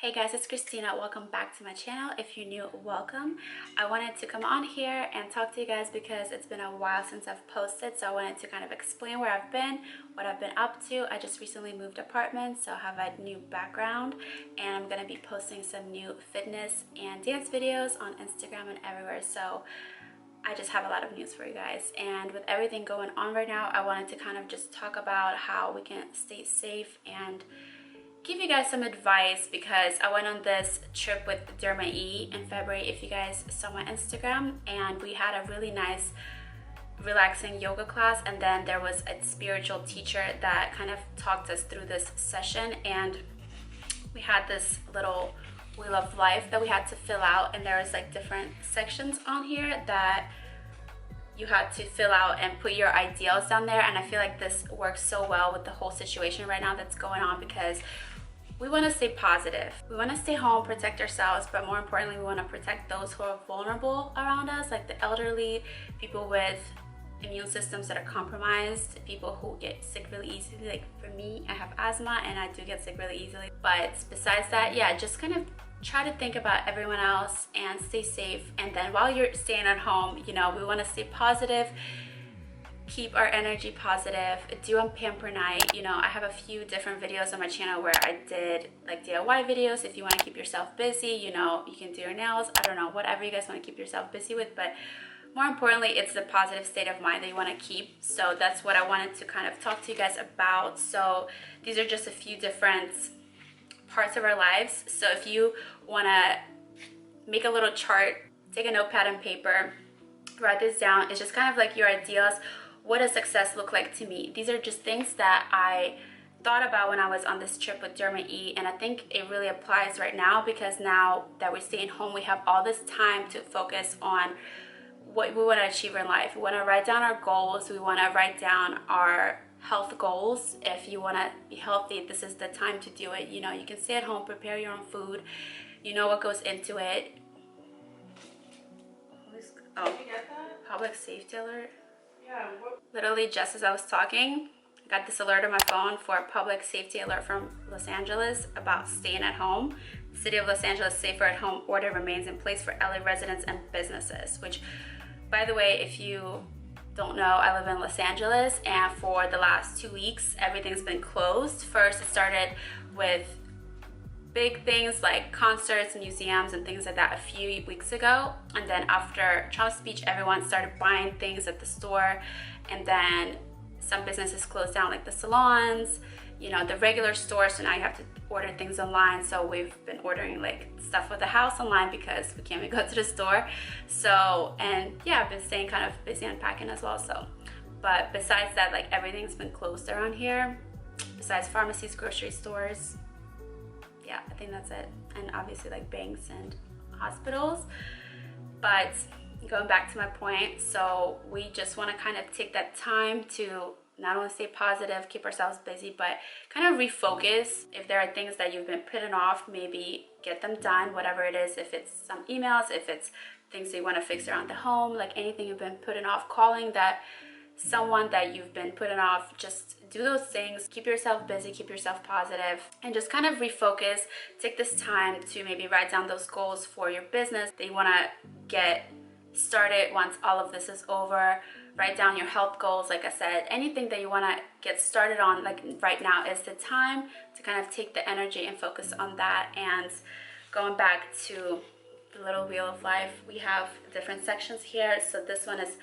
Hey guys, it's Christina. Welcome back to my channel. If you're new, welcome. I wanted to come on here and talk to you guys because it's been a while since I've posted, so I wanted to kind of explain where I've been, what I've been up to. I just recently moved apartments, so I have a new background, and I'm going to be posting some new fitness and dance videos on Instagram and everywhere, so I just have a lot of news for you guys. And with everything going on right now, I wanted to kind of just talk about how we can stay safe and give you guys some advice, because I went on this trip with Ventura Blvd in February, if you guys saw my Instagram, and we had a really nice relaxing yoga class, and then there was a spiritual teacher that kind of talked us through this session, and we had this little wheel of life that we had to fill out, and there was like different sections on here that you had to fill out and put your ideals down there. And I feel like this works so well with the whole situation right now that's going on, because we want to stay positive. We want to stay home, protect ourselves, but more importantly, we want to protect those who are vulnerable around us, like the elderly, people with immune systems that are compromised, people who get sick really easily. Like for me, I have asthma and I do get sick really easily. But besides that, yeah, just kind of try to think about everyone else and stay safe. And then while you're staying at home, you know, we want to stay positive, keep our energy positive, do a pamper night. You know, I have a few different videos on my channel where I did like DIY videos. If you want to keep yourself busy, you know, you can do your nails, I don't know, whatever you guys want to keep yourself busy with. But more importantly, it's the positive state of mind that you want to keep. So that's what I wanted to kind of talk to you guys about. So these are just a few different parts of our lives. So if you want to make a little chart, take a notepad and paper, write this down. It's just kind of like your ideals. What does success look like to me? These are just things that I thought about when I was on this trip with Ventura Blvd, and I think it really applies right now, because now that we're staying home, we have all this time to focus on what we want to achieve in life. We want to write down our goals. We want to write down our health goals. If you want to be healthy, this is the time to do it. You know, you can stay at home, prepare your own food. You know what goes into it. Oh, did you get that? Public safety alert. Yeah. Literally just as I was talking, I got this alert on my phone for a public safety alert from Los Angeles about staying at home. The City of Los Angeles safer at home order remains in place for LA residents and businesses, which, by the way, if you don't know, I live in Los Angeles, and for the last 2 weeks, everything's been closed. First, it started with big things like concerts, museums, and things like that a few weeks ago. And then after Trump's speech, everyone started buying things at the store. And then some businesses closed down, like the salons, you know, the regular stores. So now you have to order things online. So we've been ordering like stuff for the house online because we can't even go to the store. So, and yeah, I've been staying kind of busy unpacking as well. So, but besides that, like everything's been closed around here, besides pharmacies, grocery stores. Yeah, I think that's it. And obviously like banks and hospitals. But going back to my point, so we just want to kind of take that time to not only stay positive, keep ourselves busy, but kind of refocus. If there are things that you've been putting off, maybe get them done, whatever it is. If it's some emails, if it's things that you want to fix around the home, like anything you've been putting off, calling that someone that you've been putting off, just do those things. Keep yourself busy, keep yourself positive, and just kind of refocus. Take this time to maybe write down those goals for your business that you want to get started once all of this is over. Write down your health goals. Like I said, anything that you want to get started on, like right now is the time to kind of take the energy and focus on that. And going back to the little wheel of life, we have different sections here. So this one is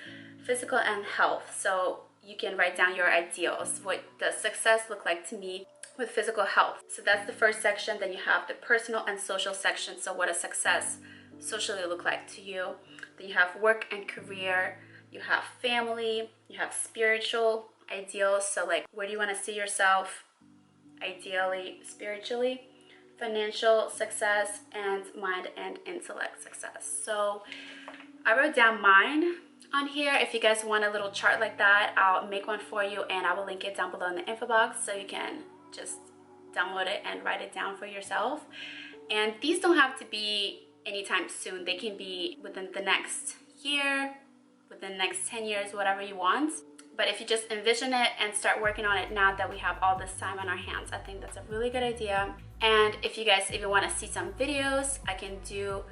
physical and health. So you can write down your ideals. What does success look like to me with physical health? So that's the first section. Then you have the personal and social section. So what does success socially look like to you? Then you have work and career. You have family. You have spiritual ideals. So like, where do you want to see yourself ideally, spiritually? Financial success, and mind and intellect success. So I wrote down mine on here. If you guys want a little chart like that, I'll make one for you, and I will link it down below in the info box so you can just download it and write it down for yourself. And these don't have to be anytime soon. They can be within the next year, within the next 10 years, whatever you want. But if you just envision it and start working on it now that we have all this time on our hands, I think that's a really good idea. And if you guys even want to see some videos, I can do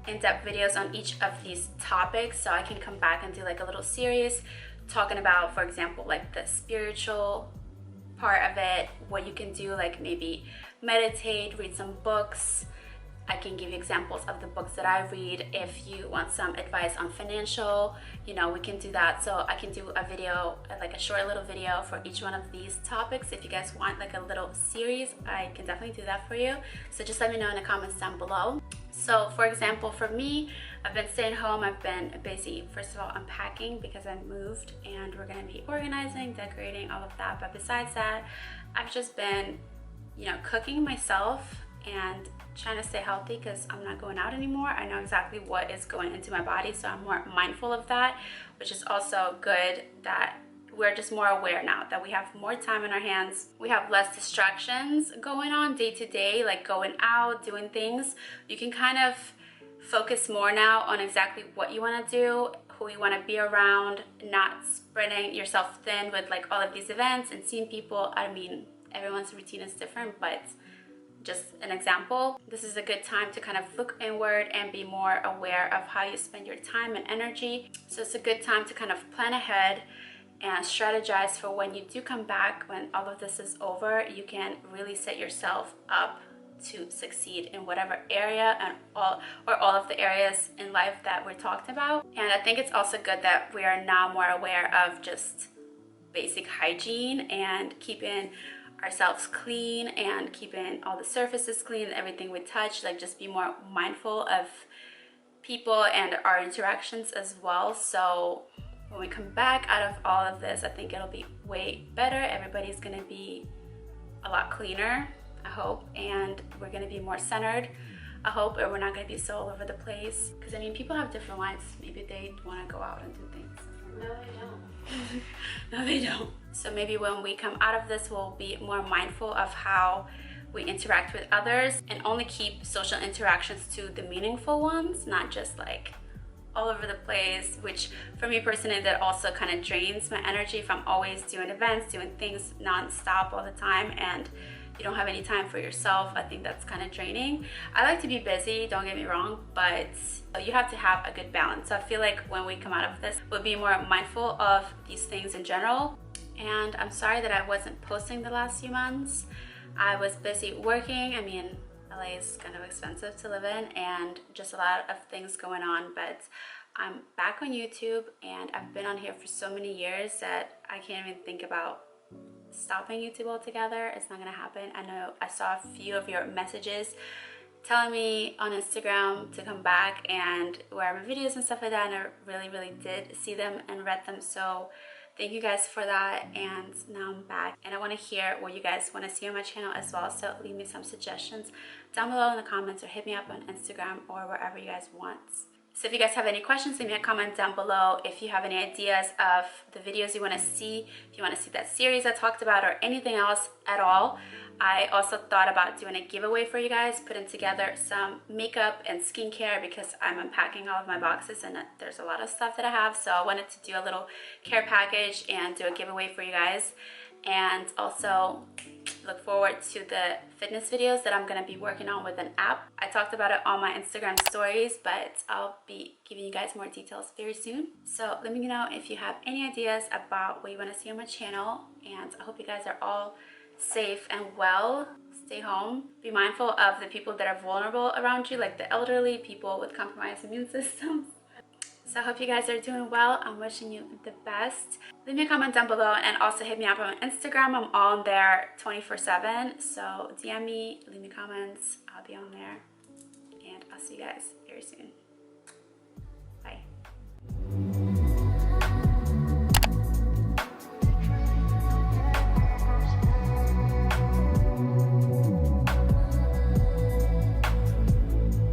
in-depth videos on each of these topics. So I can come back and do like a little series talking about, for example, like the spiritual part of it, what you can do, like maybe meditate, read some books. I can give you examples of the books that I read. If you want some advice on financial, you know, we can do that. So I can do a video, like a short little video for each one of these topics. If you guys want like a little series, I can definitely do that for you. So just let me know in the comments down below. So for example, for me, I've been staying home. I've been busy, first of all, unpacking because I moved, and we're gonna be organizing, decorating, all of that. But besides that, I've just been, you know, cooking myself and trying to stay healthy because I'm not going out anymore. I know exactly what is going into my body, so I'm more mindful of that, which is also good that we're just more aware now that we have more time in our hands. We have less distractions going on day to day, like going out, doing things. You can kind of focus more now on exactly what you want to do, who you want to be around, not spreading yourself thin with like all of these events and seeing people. I mean, everyone's routine is different, but just an example, this is a good time to kind of look inward and be more aware of how you spend your time and energy. So it's a good time to kind of plan ahead and strategize for when you do come back, when all of this is over. You can really set yourself up to succeed in whatever area and all of the areas in life that we talked about. And I think it's also good that we are now more aware of just basic hygiene and keeping ourselves clean and keeping all the surfaces clean, everything we touch, like just be more mindful of people and our interactions as well. So when we come back out of all of this, I think it'll be way better. Everybody's gonna be a lot cleaner, I hope, and we're gonna be more centered, I hope, and we're not gonna be so all over the place. Because I mean, people have different lives. Maybe they want to go out and do things. No, they don't. No, they don't. So maybe when we come out of this, we'll be more mindful of how we interact with others and only keep social interactions to the meaningful ones, not just like all over the place, which for me personally, that also kind of drains my energy if I'm always doing events, doing things non-stop all the time, and you don't have any time for yourself. I think that's kind of draining. I like to be busy, don't get me wrong, but you have to have a good balance. So I feel like when we come out of this, we'll be more mindful of these things in general. And I'm sorry that I wasn't posting the last few months. I was busy working. I mean, LA is kind of expensive to live in and just a lot of things going on, but I'm back on YouTube and I've been on here for so many years that I can't even think about stopping YouTube altogether. It's not gonna happen. I know I saw a few of your messages telling me on Instagram to come back and where my videos and stuff like that, and I really did see them and read them. So thank you guys for that, and now I'm back and I want to hear what you guys want to see on my channel as well. So leave me some suggestions down below in the comments or hit me up on Instagram or wherever you guys want. So if you guys have any questions, leave me a comment down below. If you have any ideas of the videos you want to see, if you want to see that series I talked about or anything else at all. I also thought about doing a giveaway for you guys, putting together some makeup and skincare because I'm unpacking all of my boxes and there's a lot of stuff that I have. So I wanted to do a little care package and do a giveaway for you guys. And also look forward to the fitness videos that I'm going to be working on with an app. I talked about it on my Instagram stories, but I'll be giving you guys more details very soon. So let me know if you have any ideas about what you want to see on my channel. And I hope you guys are all safe and well. Stay home. Be mindful of the people that are vulnerable around you, like the elderly, people with compromised immune systems. So I hope you guys are doing well. I'm wishing you the best. Leave me a comment down below and also hit me up on Instagram. I'm on there 24/7. So DM me, leave me comments. I'll be on there. And I'll see you guys very soon.